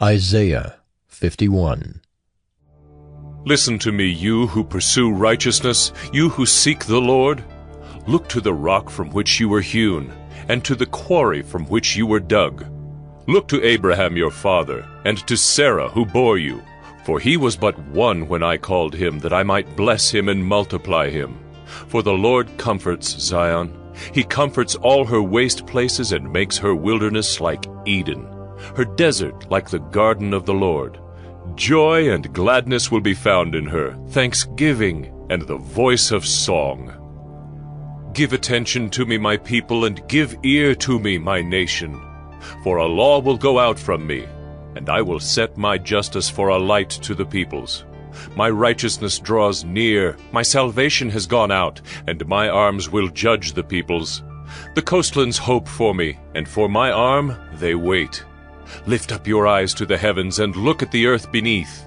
Isaiah 51. Listen to me, you who pursue righteousness, you who seek the Lord. Look to the rock from which you were hewn, and to the quarry from which you were dug. Look to Abraham your father, and to Sarah who bore you. For he was but one when I called him, that I might bless him and multiply him. For the Lord comforts Zion. He comforts all her waste places and makes her wilderness like Eden, her desert like the garden of the Lord. Joy and gladness will be found in her, thanksgiving and the voice of song. Give attention to me, my people, and give ear to me, my nation. For a law will go out from me, and I will set my justice for a light to the peoples. My righteousness draws near, my salvation has gone out, and my arms will judge the peoples. The coastlands hope for me, and for my arm they wait. Lift up your eyes to the heavens and look at the earth beneath.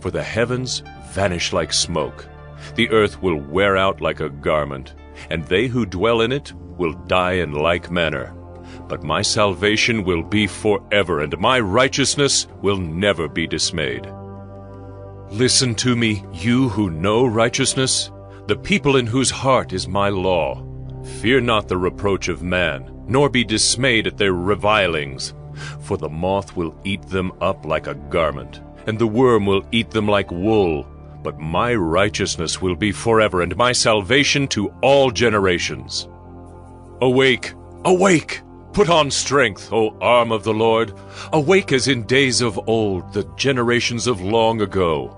For the heavens vanish like smoke. The earth will wear out like a garment, and they who dwell in it will die in like manner. But my salvation will be forever, and my righteousness will never be dismayed. Listen to me, you who know righteousness, the people in whose heart is my law. Fear not the reproach of man, nor be dismayed at their revilings. For the moth will eat them up like a garment, and the worm will eat them like wool. But my righteousness will be forever, and my salvation to all generations. Awake, awake! Put on strength, O arm of the Lord. Awake as in days of old, the generations of long ago.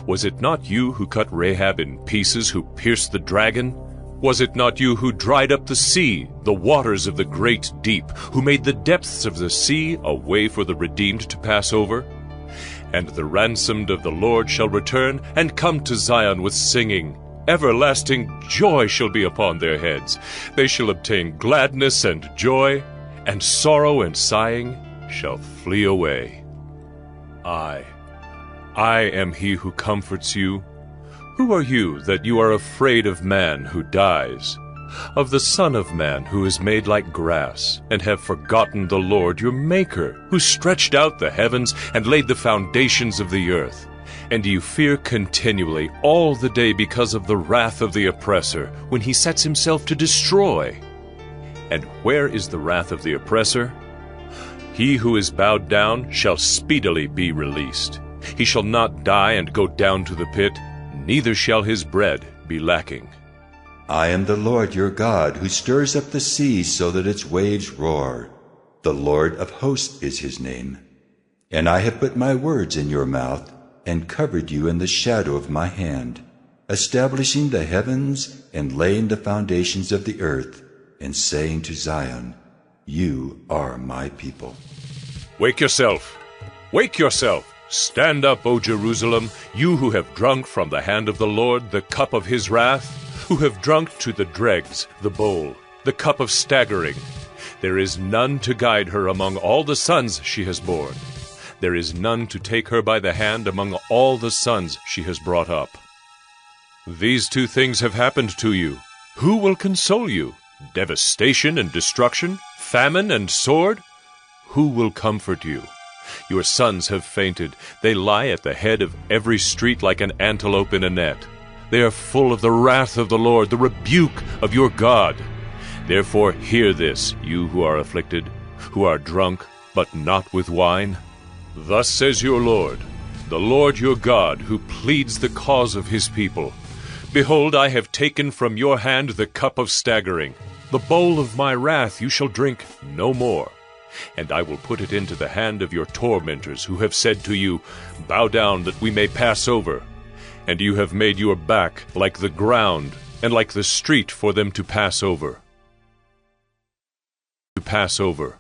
Was it not you who cut Rahab in pieces, who pierced the dragon? Was it not you who dried up the sea, the waters of the great deep, who made the depths of the sea a way for the redeemed to pass over? And the ransomed of the Lord shall return, and come to Zion with singing. Everlasting joy shall be upon their heads. They shall obtain gladness and joy, and sorrow and sighing shall flee away. I am he who comforts you. Who are you that you are afraid of man who dies, of the Son of Man who is made like grass, and have forgotten the Lord your Maker, who stretched out the heavens and laid the foundations of the earth? And you fear continually all the day because of the wrath of the oppressor, when he sets himself to destroy. And where is the wrath of the oppressor? He who is bowed down shall speedily be released. He shall not die and go down to the pit, neither shall his bread be lacking. I am the Lord your God, who stirs up the sea so that its waves roar. The Lord of hosts is his name. And I have put my words in your mouth, and covered you in the shadow of my hand, establishing the heavens and laying the foundations of the earth, and saying to Zion, you are my people. Wake yourself! Wake yourself! Stand up, O Jerusalem, you who have drunk from the hand of the Lord the cup of his wrath, who have drunk to the dregs the bowl, the cup of staggering. There is none to guide her among all the sons she has borne. There is none to take her by the hand among all the sons she has brought up. These two things have happened to you. Who will console you? Devastation and destruction, famine and sword? Who will comfort you? Your sons have fainted. They lie at the head of every street like an antelope in a net. They are full of the wrath of the Lord, the rebuke of your God. Therefore hear this, you who are afflicted, who are drunk, but not with wine. Thus says your Lord, the Lord your God, who pleads the cause of his people. Behold, I have taken from your hand the cup of staggering. The bowl of my wrath you shall drink no more. And I will put it into the hand of your tormentors, who have said to you, bow down that we may pass over. And you have made your back like the ground, and like the street for them to pass over. To pass over.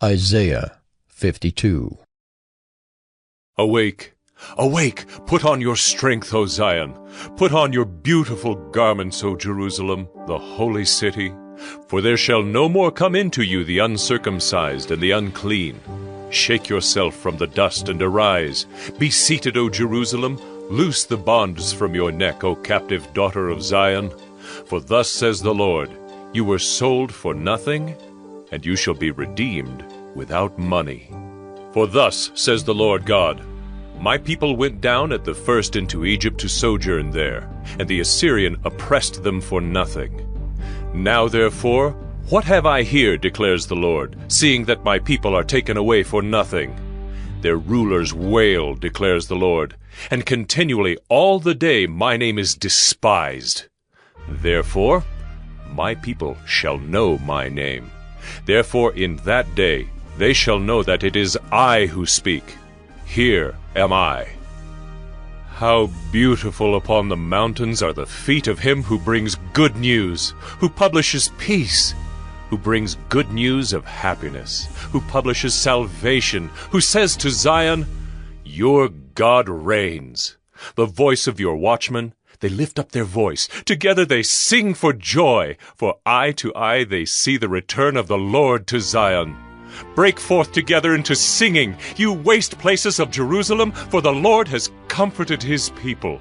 Isaiah 52. Awake, awake, put on your strength, O Zion. Put on your beautiful garments, O Jerusalem, the holy city. For there shall no more come into you the uncircumcised and the unclean. Shake yourself from the dust and arise. Be seated, O Jerusalem. Loose the bonds from your neck, O captive daughter of Zion. For thus says the Lord, you were sold for nothing, and you shall be redeemed without money. For thus says the Lord God, My people went down at the first into Egypt to sojourn there, and the Assyrian oppressed them for nothing. Now therefore, what have I here, declares the Lord, seeing that my people are taken away for nothing? Their rulers wail, declares the Lord, and continually all the day my name is despised. Therefore, my people shall know my name. Therefore in that day they shall know that it is I who speak. Here am I. How beautiful upon the mountains are the feet of him who brings good news, who publishes peace, who brings good news of happiness, who publishes salvation, who says to Zion, Your God reigns. The voice of your watchmen, they lift up their voice. Together they sing for joy, for eye to eye they see the return of the Lord to Zion. Break forth together into singing, you waste places of Jerusalem, for the Lord has comforted his people.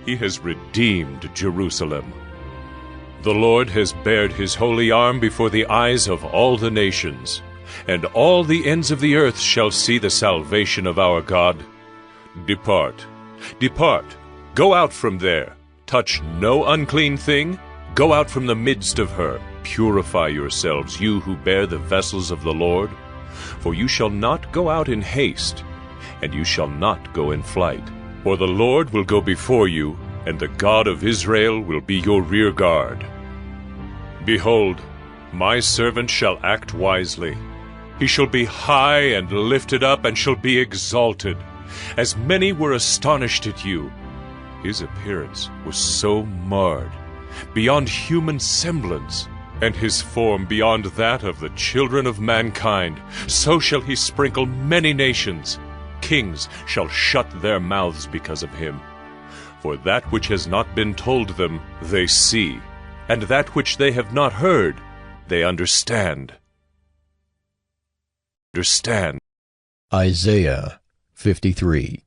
He has redeemed Jerusalem. The Lord has bared his holy arm before the eyes of all the nations, and all the ends of the earth shall see the salvation of our God. Depart, depart, go out from there. Touch no unclean thing. Go out from the midst of her. Purify yourselves, you who bear the vessels of the Lord. For you shall not go out in haste, and you shall not go in flight. For the Lord will go before you, and the God of Israel will be your rear guard. Behold, my servant shall act wisely. He shall be high and lifted up, and shall be exalted. As many were astonished at you, his appearance was so marred, beyond human semblance, and his form beyond that of the children of mankind. So shall he sprinkle many nations. Kings shall shut their mouths because of him. For that which has not been told them they see, and that which they have not heard they understand. Isaiah 53.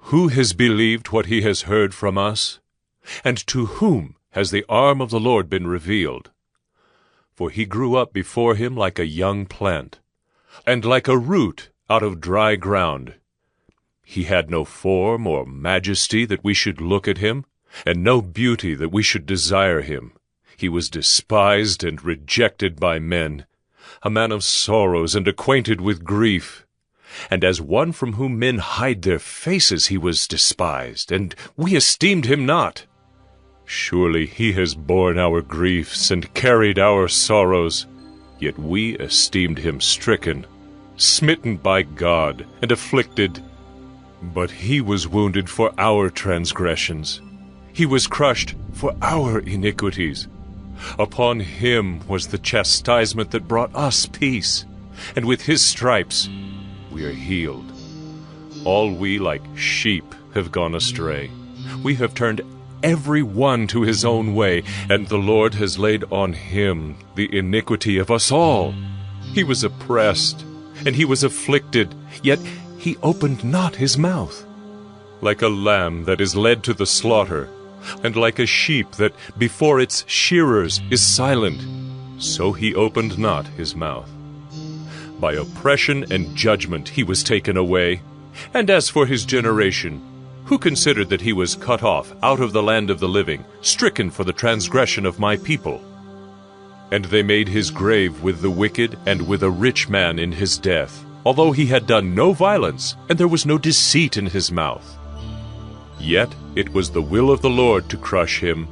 Who has believed what he has heard from us? And to whom has the arm of the Lord been revealed? For he grew up before him like a young plant, and like a root out of dry ground. He had no form or majesty that we should look at him, and no beauty that we should desire him. He was despised and rejected by men, a man of sorrows and acquainted with grief. And as one from whom men hide their faces he was despised, and we esteemed him not. Surely he has borne our griefs and carried our sorrows, yet we esteemed him stricken, smitten by God, and afflicted. But he was wounded for our transgressions. He was crushed for our iniquities. Upon him was the chastisement that brought us peace, and with his stripes we are healed. All we like sheep have gone astray. We have turned every one to his own way, and the Lord has laid on him the iniquity of us all. He was oppressed, and he was afflicted, yet he opened not his mouth. Like a lamb that is led to the slaughter, and like a sheep that before its shearers is silent, so he opened not his mouth. By oppression and judgment he was taken away. And as for his generation, who considered that he was cut off out of the land of the living, stricken for the transgression of my people? And they made his grave with the wicked and with a rich man in his death, although he had done no violence, and there was no deceit in his mouth. Yet it was the will of the Lord to crush him.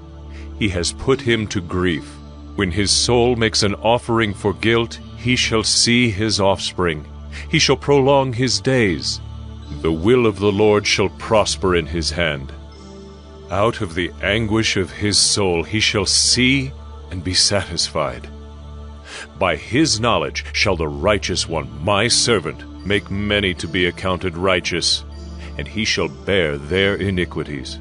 He has put him to grief. When his soul makes an offering for guilt, he shall see his offspring. He shall prolong his days. The will of the Lord shall prosper in his hand. Out of the anguish of his soul he shall see and be satisfied. By his knowledge shall the righteous one, my servant, make many to be accounted righteous, and he shall bear their iniquities.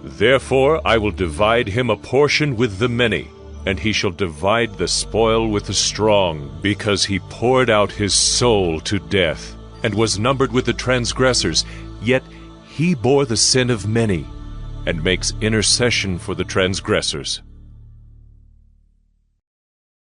Therefore I will divide him a portion with the many, and he shall divide the spoil with the strong, because he poured out his soul to death, and was numbered with the transgressors. Yet he bore the sin of many, and makes intercession for the transgressors.